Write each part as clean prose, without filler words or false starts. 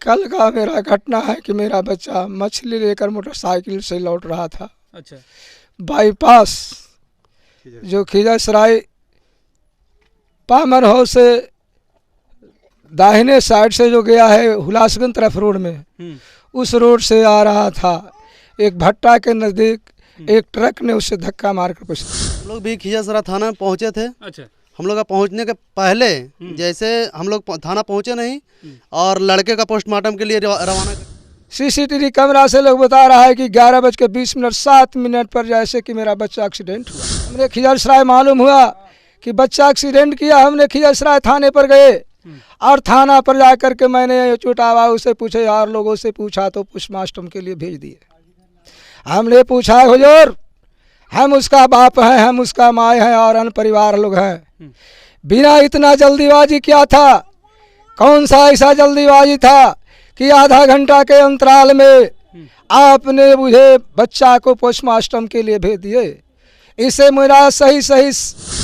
कल का मेरा घटना है कि मेरा बच्चा मछली लेकर मोटरसाइकिल से लौट रहा था। अच्छा। बाईपास जो खिजरसराय पामर हाउस से दाहिने साइड से जो गया है हुलासगंज तरफ रोड में, उस रोड से आ रहा था। एक भट्टा के नज़दीक एक ट्रक ने उससे धक्का मारकर कुछ। हम लोग भी खिजरसराय थाना में पहुंचे थे। अच्छा। हम लोग का पहुंचने के पहले जैसे हम लोग थाना पहुंचे नहीं और लड़के का पोस्टमार्टम के लिए रवाना। सीसीटीवी कैमरा से लोग बता रहा है कि 11:20:07 पर जैसे कि मेरा बच्चा एक्सीडेंट हुआ। हमने खिजरसराय मालूम हुआ कि बच्चा एक्सीडेंट किया। हमने खिजरसराय थाने पर गए और थाना पर जा कर के मैंने चुटावा उसे पूछे और लोगों से पूछा तो पोस्टमार्टम के लिए भेज दिए। हमने पूछा हुजूर हम उसका बाप हैं, हम उसका माँ हैं और अन्य परिवार लोग हैं, बिना इतना जल्दीबाजी क्या था? कौन सा ऐसा जल्दीबाजी था कि आधा घंटा के अंतराल में आपने मुझे बच्चा को पोस्टमार्टम के लिए भेज दिए? इससे मेरा सही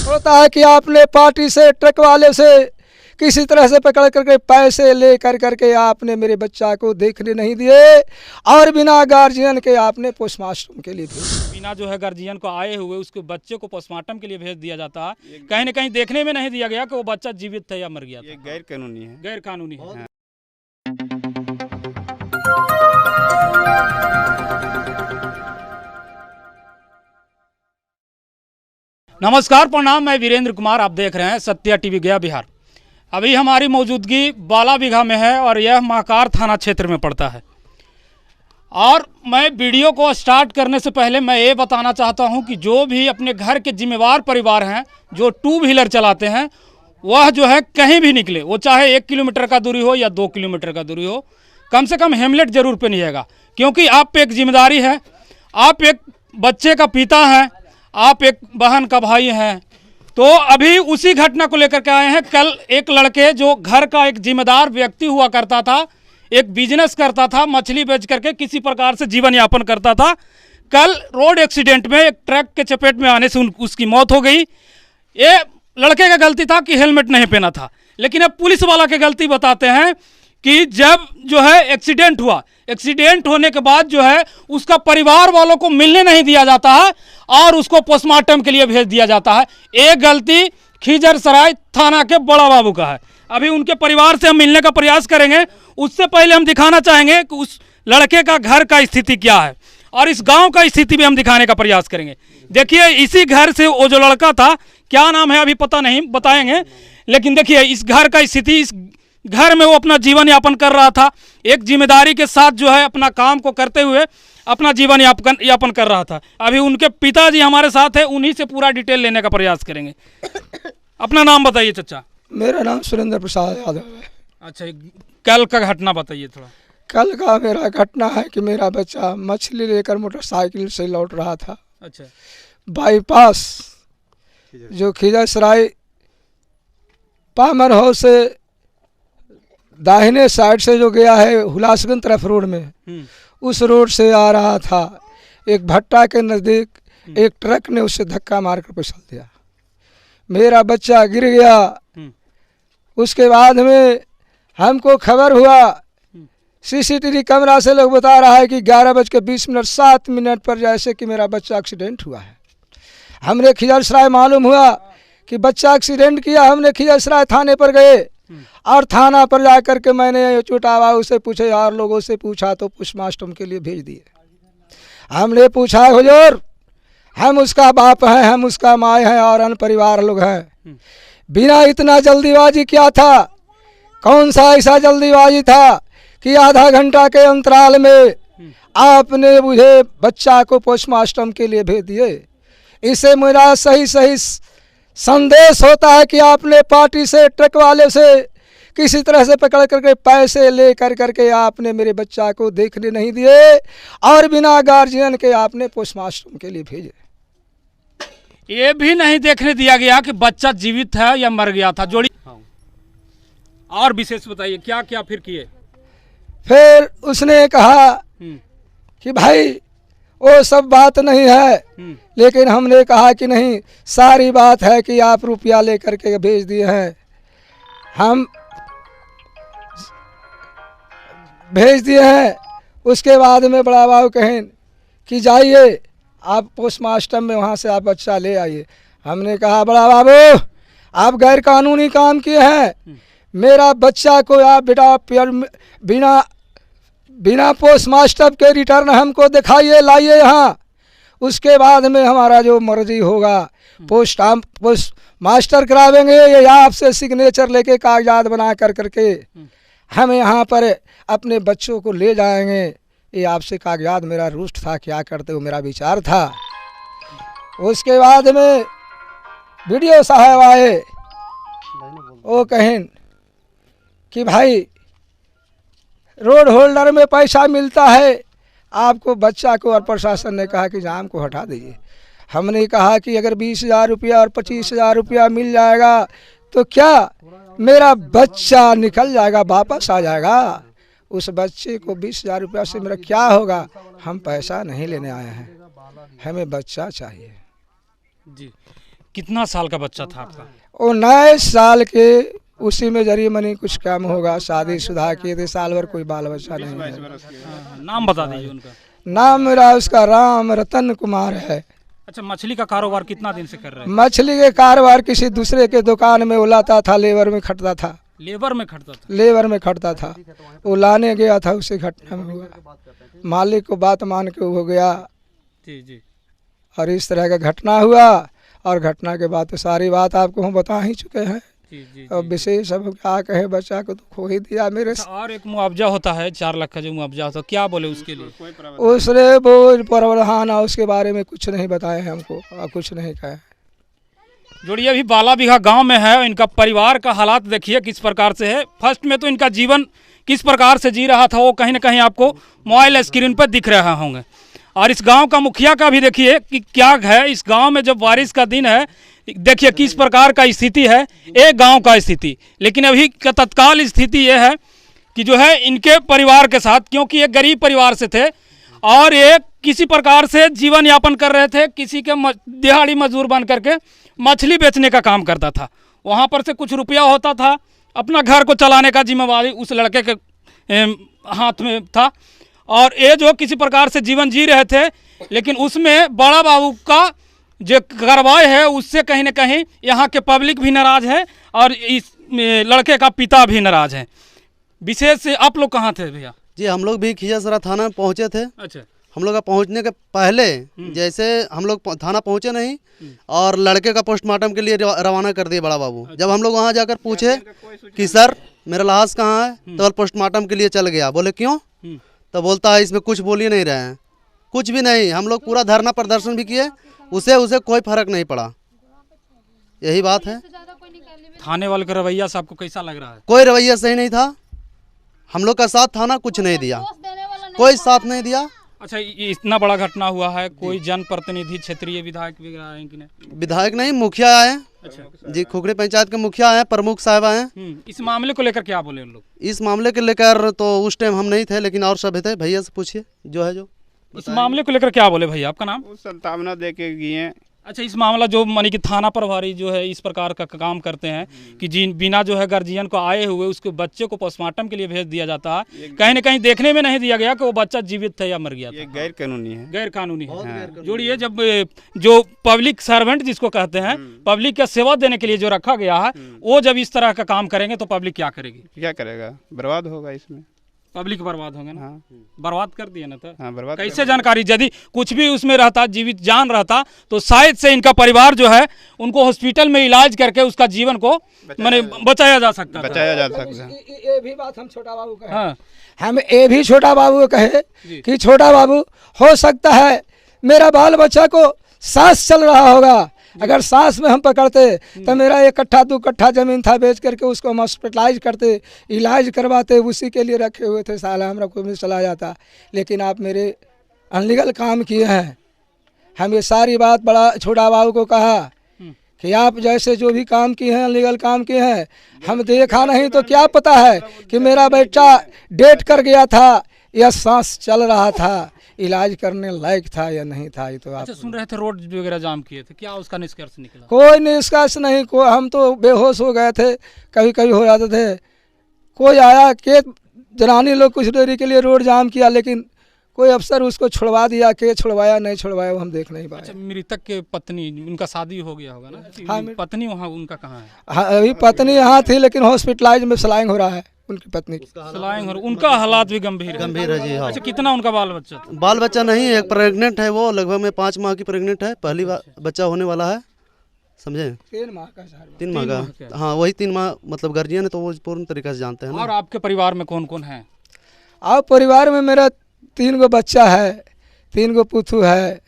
होता है कि आपने पार्टी से ट्रक वाले से किसी तरह से पकड़ करके पैसे ले करके आपने मेरे बच्चा को देखने नहीं दिए और बिना गार्जियन के आपने पोस्टमार्टम के लिए भेज। बिना जो है गार्जियन को आए हुए उसके बच्चे को पोस्टमार्टम के लिए भेज दिया जाता है। कहीं न कहीं देखने में नहीं दिया गया कि वो बच्चा जीवित था या मर गया था। ये गैर कानूनी है। गैर कानूनी है। नमस्कार, प्रणाम। मैं वीरेंद्र कुमार, आप देख रहे हैं सत्या टीवी गया बिहार। अभी हमारी मौजूदगी बाला बीघा में है और यह महाकार थाना क्षेत्र में पड़ता है। और मैं वीडियो को स्टार्ट करने से पहले मैं ये बताना चाहता हूं कि जो भी अपने घर के जिम्मेवार परिवार हैं, जो 2 व्हीलर चलाते हैं, वह जो है कहीं भी निकले, वो चाहे 1 किलोमीटर का दूरी हो या 2 किलोमीटर का दूरी हो, कम से कम हेलमेट जरूर पहनिएगा। क्योंकि आप पे एक जिम्मेदारी है, आप एक बच्चे का पिता हैं, आप एक बहन का भाई हैं। तो अभी उसी घटना को लेकर के आए हैं। कल एक लड़के जो घर का एक जिम्मेदार व्यक्ति हुआ करता था, एक बिजनेस करता था, मछली बेच करके किसी प्रकार से जीवन यापन करता था, कल रोड एक्सीडेंट में एक ट्रक के चपेट में आने से उसकी मौत हो गई। ये लड़के का गलती था कि हेलमेट नहीं पहना था। लेकिन अब पुलिस वाला की गलती बताते हैं कि जब जो है एक्सीडेंट हुआ, एक्सीडेंट होने के बाद जो है उसका परिवार वालों को मिलने नहीं दिया जाता है और उसको पोस्टमार्टम के लिए भेज दिया जाता है। एक गलती खिजरसराय थाना के बड़ा बाबू का है। अभी उनके परिवार से हम मिलने का प्रयास करेंगे। उससे पहले हम दिखाना चाहेंगे कि उस लड़के का घर का स्थिति क्या है और इस गांव का स्थिति भी हम दिखाने का प्रयास करेंगे। देखिए, इसी घर से वो जो लड़का था, क्या नाम है अभी पता नहीं, बताएंगे। लेकिन देखिए इस घर का स्थिति, इस घर में वो अपना जीवन यापन कर रहा था, एक जिम्मेदारी के साथ जो है अपना काम को करते हुए अपना जीवन यापन कर रहा था। अभी उनके पिताजी हमारे साथ है, उन्हीं से पूरा डिटेल लेने का प्रयास करेंगे। अपना नाम बताइए चाचा। मेरा नाम सुरेंद्र प्रसाद यादव है। अच्छा, कल का घटना बताइए थोड़ा। कल का मेरा घटना है कि मेरा बच्चा मछली लेकर मोटरसाइकिल से लौट रहा था। अच्छा। बाईपास जो खिजरसराय पामर हाउस से दाहिने साइड से जो गया है हुलासगंज तरफ रोड में, उस रोड से आ रहा था। एक भट्टा के नज़दीक एक ट्रक ने उससे धक्का मारकर फिसल दिया। मेरा बच्चा गिर गया। उसके बाद में हमको खबर हुआ, सीसीटीवी कैमरा से लोग बता रहा है कि 11:20:07 पर जैसे कि मेरा बच्चा एक्सीडेंट हुआ है। हमने खिजरसराय मालूम हुआ कि बच्चा एक्सीडेंट किया। हमने खिजरसराय थाने पर गए और थाना पर जा कर के मैंने चुटावा उसे पूछे और लोगों से पूछा तो पोस्टमार्टम के लिए भेज दिए। हमने पूछा हुजूर हम उसका बाप हैं, हम उसका माँ हैं और अन्य परिवार लोग हैं, बिना इतना जल्दीबाजी क्या था? कौन सा ऐसा जल्दीबाजी था कि आधा घंटा के अंतराल में आपने मुझे बच्चा को पोस्टमार्टम के लिए भेज दिए? इससे मेरा सही संदेश होता है कि आपने पार्टी से ट्रक वाले से किसी तरह से पकड़ करके पैसे ले करके आपने मेरे बच्चा को देखने नहीं दिए और बिना गार्जियन के आपने पोस्टमार्टम के लिए भेजे। ये भी नहीं देखने दिया गया कि बच्चा जीवित है या मर गया था। जोड़ी और विशेष बताइए क्या क्या फिर किए? फिर उसने कहा कि भाई वो सब बात नहीं है, लेकिन हमने कहा कि नहीं, सारी बात है कि आप रुपया लेकर के भेज दिए हैं। हम भेज दिए हैं। उसके बाद में बड़ा बाबू कहें कि जाइए आप पोस्टमास्टर में वहाँ से आप बच्चा ले आइए। हमने कहा बड़ा बाबू आप गैर कानूनी काम किए हैं, मेरा बच्चा को आप बिना बिना पोस्टमास्टर के रिटर्न हमको दिखाइए, लाइए यहाँ। उसके बाद में हमारा जो मर्जी होगा पोस्ट मास्टर करावेंगे या आपसे सिग्नेचर लेके कागजात बना कर करके हम यहाँ पर अपने बच्चों को ले जाएंगे। ये आपसे कागजात मेरा रुष्ट था, क्या करते हो मेरा विचार था। उसके बाद में वीडियो साहब आए, वो कहें कि भाई रोड होल्डर में पैसा मिलता है आपको बच्चा को, और प्रशासन ने कहा कि जाम को हटा दीजिए। हमने कहा कि अगर 20,000 रुपया और 25,000 रुपया मिल जाएगा तो क्या मेरा बच्चा निकल जाएगा, वापस आ जाएगा। उस बच्चे को 20,000 रुपया से मेरा क्या होगा। हम पैसा नहीं लेने आए हैं, हमें बच्चा चाहिए। जी कितना साल का बच्चा था आपका? वो 9 साल के, उसी में जरिए मनी कुछ काम होगा, शादीशुदा किए थे, साल भर कोई बाल बच्चा नहीं है। नाम बता दीजिए उनका। नाम मेरा उसका राम रतन कुमार है। अच्छा, मछली का कारोबार कितना दिन से कर रहे हैं? मछली के कारोबार किसी दूसरे के दुकान में उलाता था, लेबर में खटता था। लेबर में खटता था? लेबर में खटता था। वो लाने गया था, उसे घटना में हुआ, मालिक को बात मान के हो गया। जी जी। और इस तरह का घटना हुआ, और घटना के बाद तो सारी बात आपको हम बता ही चुके हैं। जी, और विशेष अब क्या कहे, बच्चा को तो खो ही दिया मेरे से। और एक मुआवजा होता है 4 लाख का, जो मुआवजा होता है, क्या बोले उसके लिए? उसने वो प्रावधान उसके बारे में कुछ नहीं बताए हमको, और कुछ नहीं कहे। जोड़िए अभी बाला बिघा गांव में है, इनका परिवार का हालात देखिए किस प्रकार से है। फर्स्ट में तो इनका जीवन किस प्रकार से जी रहा था वो कहीं ना कहीं आपको मोबाइल स्क्रीन पर दिख रहे होंगे। और इस गांव का मुखिया का भी देखिए कि क्या है। इस गांव में जब बारिश का दिन है, देखिए किस प्रकार का स्थिति है, एक गांव का स्थिति। लेकिन अभी का तत्काल स्थिति ये है कि जो है इनके परिवार के साथ, क्योंकि एक गरीब परिवार से थे और एक किसी प्रकार से जीवन यापन कर रहे थे, किसी के दिहाड़ी मजदूर बन करके मछली बेचने का काम करता था। वहाँ पर से कुछ रुपया होता था, अपना घर को चलाने का जिम्मेवारी उस लड़के के हाथ में था। और ये जो किसी प्रकार से जीवन जी रहे थे, लेकिन उसमें बड़ा बाबू का जो कार्रवाई है उससे कहीं ना कहीं यहाँ के पब्लिक भी नाराज़ है और इस लड़के का पिता भी नाराज़ है। विशेष से आप लोग कहाँ थे भैया? जी हम लोग भी खिजासरा थाना में पहुँचे थे। अच्छा। हम लोग का पहुँचने के पहले जैसे हम लोग थाना पहुँचे नहीं और लड़के का पोस्टमार्टम के लिए रवाना कर दिए बड़ा बाबू। जब हम लोग वहाँ जाकर पूछे कि सर मेरा लाश कहाँ है, तो पोस्टमार्टम के लिए चल गया। बोले क्यों? तो बोलता है इसमें कुछ बोल ही नहीं रहे हैं। कुछ भी नहीं, हम लोग पूरा धरना प्रदर्शन भी किए, उसे कोई फर्क नहीं पड़ा। यही बात है। थाने वाले का रवैया से आपको कैसा लग रहा है? कोई रवैया सही नहीं था। हम लोग का साथ थाना कुछ नहीं दिया, कोई साथ नहीं दिया। अच्छा, ये इतना बड़ा घटना हुआ है, कोई जनप्रतिनिधि क्षेत्रीय विधायक वगैरह आए कि नहीं? विधायक नहीं, मुखिया आए। अच्छा जी, खुखड़ी पंचायत के मुखिया आए, प्रमुख साहब आए। इस मामले को लेकर क्या बोले उन लोग? इस मामले के लेकर तो उस टाइम हम नहीं थे, लेकिन और सब थे। भैया से पूछिए जो है जो। इस मामले को लेकर क्या बोले भैया? आपका नाम? संतावना दे के गए। अच्छा, इस मामला जो मानी कि थाना प्रभारी जो है इस प्रकार का काम करते हैं कि जिन बिना जो है गार्जियन को आए हुए उसके बच्चे को पोस्टमार्टम के लिए भेज दिया जाता है, कहीं ना कहीं देखने में नहीं दिया गया कि वो बच्चा जीवित था या मर गया था। ये गैर कानूनी है। गैर कानूनी है। जोड़िए जब जो पब्लिक सर्वेंट जिसको कहते हैं, पब्लिक का सेवा देने के लिए जो रखा गया है, वो जब इस तरह का काम करेंगे तो पब्लिक क्या करेगी? क्या करेगा? बर्बाद होगा इसमें। पब्लिक बर्बाद होंगे ना। हाँ। बर्बाद कर दिया ना। तो हाँ, बर्बाद कैसे जानकारी? यदि कुछ भी उसमें रहता, जीवित जान रहता, तो शायद से इनका परिवार जो है उनको हॉस्पिटल में इलाज करके उसका जीवन को माने बचाया जा सकता था। बचाया जा सकता है। ये भी बात हम छोटा बाबू कहे। हाँ। हम ये भी छोटा बाबू को कहे कि छोटा बाबू हो सकता है मेरा बाल बच्चा को सांस चल रहा होगा, अगर सांस में हम पकड़ते तो मेरा 1 कट्ठा 2 कट्ठा जमीन था, बेच करके उसको हम हॉस्पिटलाइज करते, इलाज करवाते, उसी के लिए रखे हुए थे। साला हमरा को भी चला जाता। लेकिन आप मेरे अनलीगल काम किए हैं। हम ये सारी बात बड़ा छोटा बाबू को कहा कि आप जैसे जो भी काम किए हैं, अनलीगल काम किए हैं, हम देखा नहीं तो क्या पता है कि मेरा बच्चा डेट कर गया था या सांस चल रहा था, इलाज करने लायक था या नहीं था। ये तो आप सुन रहे थे रोड वगैरह जाम किए थे, क्या उसका निष्कर्ष निकला? कोई निष्कर्ष नहीं। हम तो बेहोश हो गए थे, कभी कभी हो जाते थे। कोई आया के जनानी लोग कुछ देरी के लिए रोड जाम किया, लेकिन कोई अफसर उसको छुड़वा दिया, के छुड़वाया नहीं छुड़वाया वो हम देख नहीं पाए। अच्छा, मृतक के पत्नी, उनका शादी हो गया होगा ना? हाँ, पत्नी वहाँ उनका कहाँ है? हाँ, अभी पत्नी यहाँ थी लेकिन हॉस्पिटलाइज में सलाइंग हो रहा है उनकी पत्नी की। सलाइंग हो, उनका हालात भी गंभीर है। गंभीर है जी। हाँ, अच्छा, कितना उनका बाल बच्चा था? बाल बच्चा नहीं, एक प्रेग्नेंट है, वो लगभग में 5 माह की प्रेग्नेंट है, पहली बार बच्चा होने वाला है, समझे? 3 माह का सर। 3 माह का, हाँ वही 3 माह, मतलब गार्जियन है तो वो पूर्ण तरीके से जानते हैं और ना। आपके परिवार में कौन कौन है? और परिवार में मेरा 3 गो बच्चा है, 3 गो पुथू है,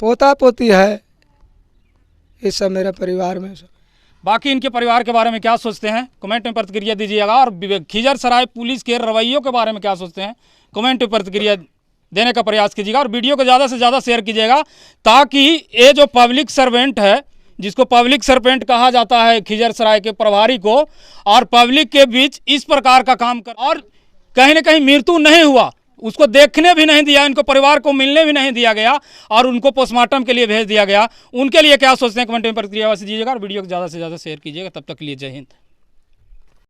पोता पोती है, ये सब मेरे परिवार में। बाकी इनके परिवार के बारे में क्या सोचते हैं कमेंट में प्रतिक्रिया दीजिएगा, और खिजरसराय पुलिस के रवैयों के बारे में क्या सोचते हैं कमेंट में प्रतिक्रिया देने का प्रयास कीजिएगा, और वीडियो को ज़्यादा से ज़्यादा शेयर कीजिएगा, ताकि ये जो पब्लिक सर्वेंट है, जिसको पब्लिक सर्वेंट कहा जाता है खिजरसराय के प्रभारी को, और पब्लिक के बीच इस प्रकार का काम कर, और कहीं ना कहीं मृत्यु नहीं हुआ, उसको देखने भी नहीं दिया, इनको परिवार को मिलने भी नहीं दिया गया, और उनको पोस्टमार्टम के लिए भेज दिया गया। उनके लिए क्या सोचते हैं कमेंट में प्रतिक्रिया दीजिएगा, और वीडियो को ज़्यादा से ज़्यादा शेयर कीजिएगा। तब तक के लिए जय हिंद।